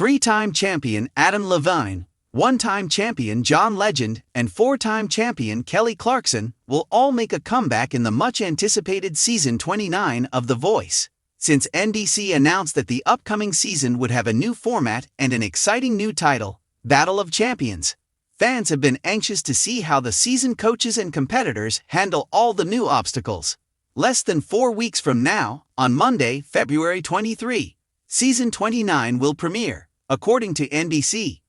Three-time champion Adam Levine, one-time champion John Legend, and four-time champion Kelly Clarkson will all make a comeback in the much-anticipated Season 29 of The Voice. Since NBC announced that the upcoming season would have a new format and an exciting new title, Battle of Champions, fans have been anxious to see how the season coaches and competitors handle all the new obstacles. Less than 4 weeks from now, on Monday, February 23, Season 29 will premiere, according to NBC.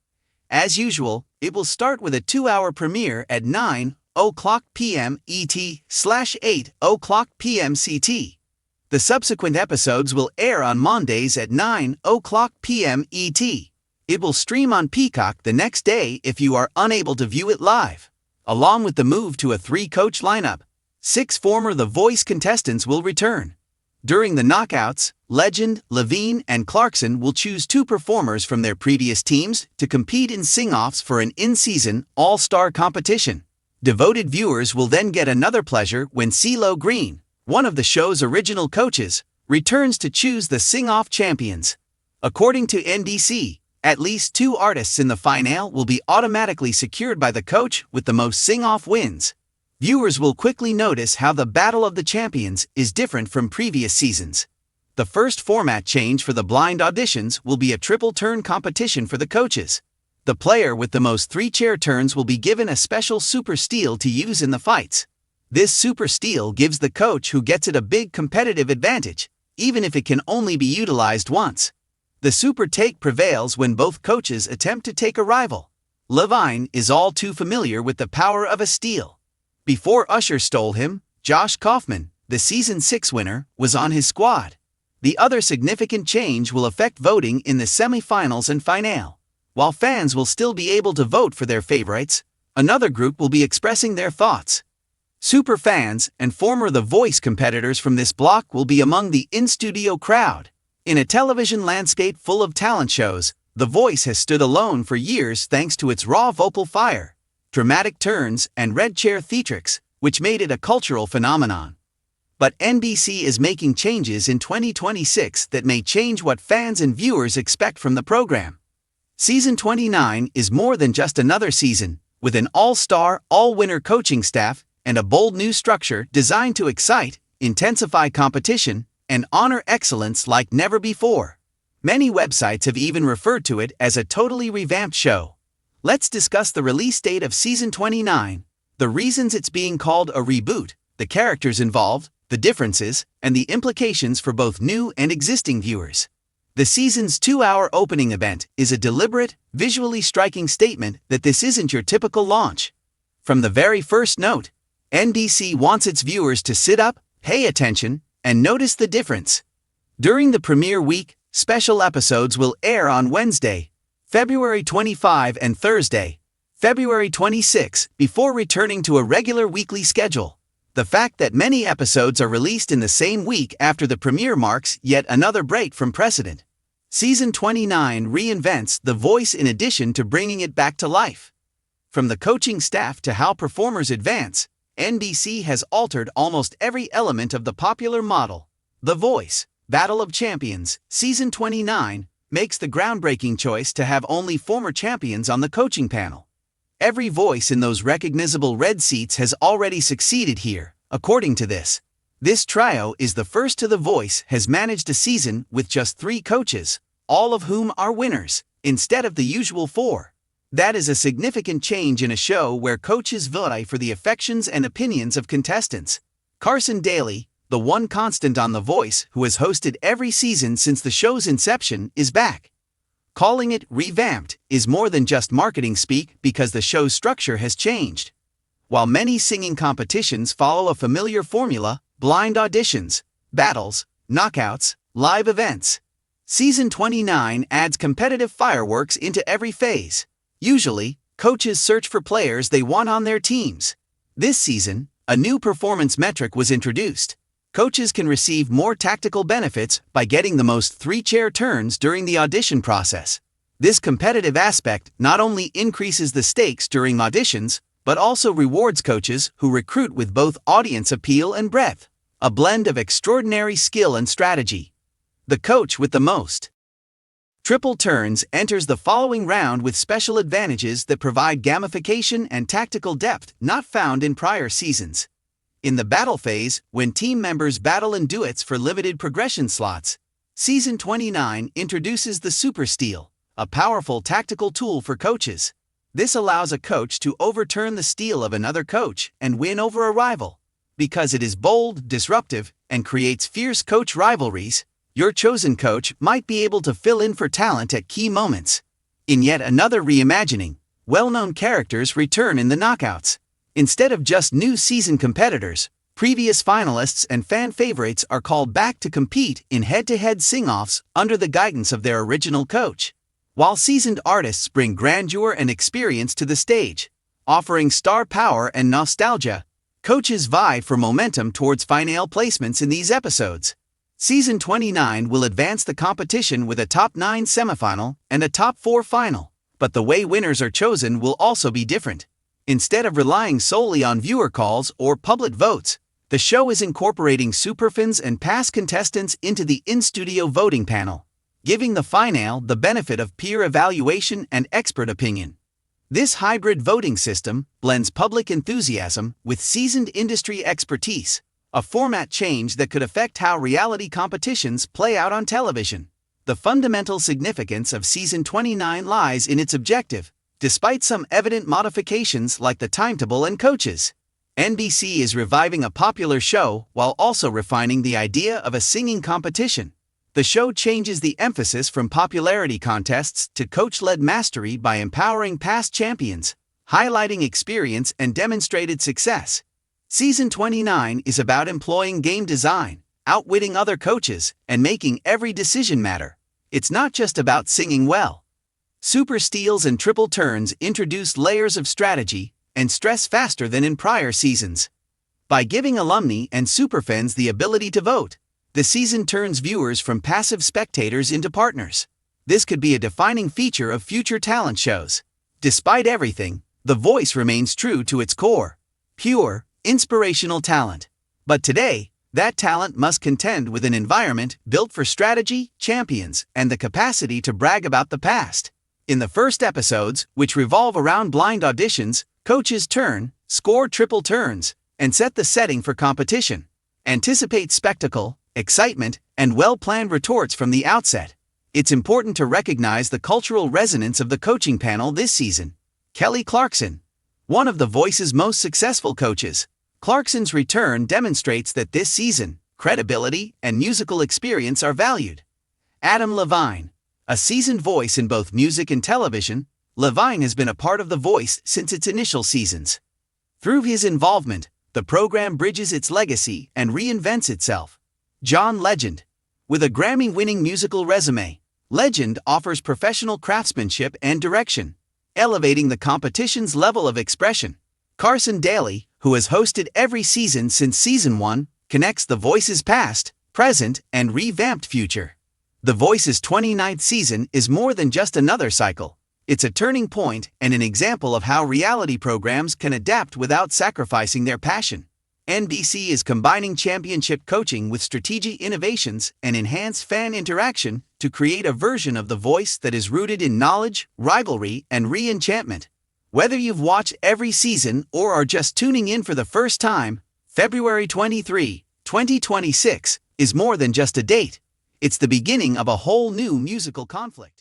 As usual, it will start with a 2-hour premiere at 9:00 p.m. ET/8:00 p.m. CT. The subsequent episodes will air on Mondays at 9:00 p.m. ET. It will stream on Peacock the next day if you are unable to view it live. Along with the move to a 3-coach lineup, 6 former The Voice contestants will return. During the knockouts, Legend, Levine, and Clarkson will choose 2 performers from their previous teams to compete in sing-offs for an in-season, all-star competition. Devoted viewers will then get another pleasure when CeeLo Green, one of the show's original coaches, returns to choose the sing-off champions. According to NBC, at least 2 artists in the finale will be automatically secured by the coach with the most sing-off wins. Viewers will quickly notice how the Battle of the Champions is different from previous seasons. The first format change for the blind auditions will be a triple-turn competition for the coaches. The player with the most 3-chair turns will be given a special super steal to use in the fights. This super steal gives the coach who gets it a big competitive advantage, even if it can only be utilized once. The super take prevails when both coaches attempt to take a rival. Levine is all too familiar with the power of a steal. Before Usher stole him, Josh Kaufman, the Season 6 winner, was on his squad. The other significant change will affect voting in the semi-finals and finale. While fans will still be able to vote for their favorites, another group will be expressing their thoughts. Super fans and former The Voice competitors from this block will be among the in-studio crowd. In a television landscape full of talent shows, The Voice has stood alone for years thanks to its raw vocal fire, dramatic turns, and red chair theatrics, which made it a cultural phenomenon. But NBC is making changes in 2026 that may change what fans and viewers expect from the program. Season 29 is more than just another season, with an all-star, all-winner coaching staff and a bold new structure designed to excite, intensify competition, and honor excellence like never before. Many websites have even referred to it as a totally revamped show. Let's discuss the release date of Season 29, the reasons it's being called a reboot, the characters involved, the differences, and the implications for both new and existing viewers. The season's 2-hour opening event is a deliberate, visually striking statement that this isn't your typical launch. From the very first note, NBC wants its viewers to sit up, pay attention, and notice the difference. During the premiere week, special episodes will air on Wednesday, February 25 and Thursday, February 26, before returning to a regular weekly schedule. The fact that many episodes are released in the same week after the premiere marks yet another break from precedent. Season 29 reinvents The Voice in addition to bringing it back to life. From the coaching staff to how performers advance, NBC has altered almost every element of the popular model. The Voice, Battle of Champions, Season 29, makes the groundbreaking choice to have only former champions on the coaching panel. Every voice in those recognizable red seats has already succeeded here, according to this. This trio is the first to The Voice has managed a season with just 3 coaches, all of whom are winners, instead of the usual 4. That is a significant change in a show where coaches vie for the affections and opinions of contestants. Carson Daly, the one constant on The Voice who has hosted every season since the show's inception, is back. Calling it revamped is more than just marketing speak because the show's structure has changed. While many singing competitions follow a familiar formula, blind auditions, battles, knockouts, live events, Season 29 adds competitive fireworks into every phase. Usually, coaches search for players they want on their teams. This season, a new performance metric was introduced. Coaches can receive more tactical benefits by getting the most 3-chair turns during the audition process. This competitive aspect not only increases the stakes during auditions, but also rewards coaches who recruit with both audience appeal and breadth, a blend of extraordinary skill and strategy. The coach with the most Triple Turns enters the following round with special advantages that provide gamification and tactical depth not found in prior seasons. In the battle phase, when team members battle in duets for limited progression slots, Season 29 introduces the Super Steal, a powerful tactical tool for coaches. This allows a coach to overturn the steal of another coach and win over a rival. Because it is bold, disruptive, and creates fierce coach rivalries, your chosen coach might be able to fill in for talent at key moments. In yet another reimagining, well-known characters return in the knockouts. Instead of just new season competitors, previous finalists and fan favorites are called back to compete in head-to-head sing-offs under the guidance of their original coach. While seasoned artists bring grandeur and experience to the stage, offering star power and nostalgia, coaches vie for momentum towards final placements in these episodes. Season 29 will advance the competition with a top 9 semifinal and a top 4 final, but the way winners are chosen will also be different. Instead of relying solely on viewer calls or public votes, the show is incorporating superfans and past contestants into the in-studio voting panel, giving the finale the benefit of peer evaluation and expert opinion. This hybrid voting system blends public enthusiasm with seasoned industry expertise, a format change that could affect how reality competitions play out on television. The fundamental significance of Season 29 lies in its objective, despite some evident modifications like the timetable and coaches. NBC is reviving a popular show while also refining the idea of a singing competition. The show changes the emphasis from popularity contests to coach-led mastery by empowering past champions, highlighting experience and demonstrated success. Season 29 is about employing game design, outwitting other coaches, and making every decision matter. It's not just about singing well. Super Steals and Triple Turns introduce layers of strategy and stress faster than in prior seasons. By giving alumni and superfans the ability to vote, the season turns viewers from passive spectators into partners. This could be a defining feature of future talent shows. Despite everything, The Voice remains true to its core: pure, inspirational talent. But today, that talent must contend with an environment built for strategy, champions, and the capacity to brag about the past. In the first episodes, which revolve around blind auditions, coaches turn, score triple turns, and set the setting for competition. Anticipate spectacle, excitement, and well-planned retorts from the outset. It's important to recognize the cultural resonance of the coaching panel this season. Kelly Clarkson, one of The Voice's most successful coaches. Clarkson's return demonstrates that this season, credibility and musical experience are valued. Adam Levine, a seasoned voice in both music and television, Levine has been a part of The Voice since its initial seasons. Through his involvement, the program bridges its legacy and reinvents itself. John Legend, with a Grammy-winning musical resume, Legend offers professional craftsmanship and direction, elevating the competition's level of expression. Carson Daly, who has hosted every season since Season 1, connects The Voice's past, present, and revamped future. The Voice's 29th season is more than just another cycle. It's a turning point and an example of how reality programs can adapt without sacrificing their passion. NBC is combining championship coaching with strategic innovations and enhanced fan interaction to create a version of The Voice that is rooted in knowledge, rivalry, and re-enchantment. Whether you've watched every season or are just tuning in for the first time, February 23, 2026 is more than just a date. It's the beginning of a whole new musical conflict.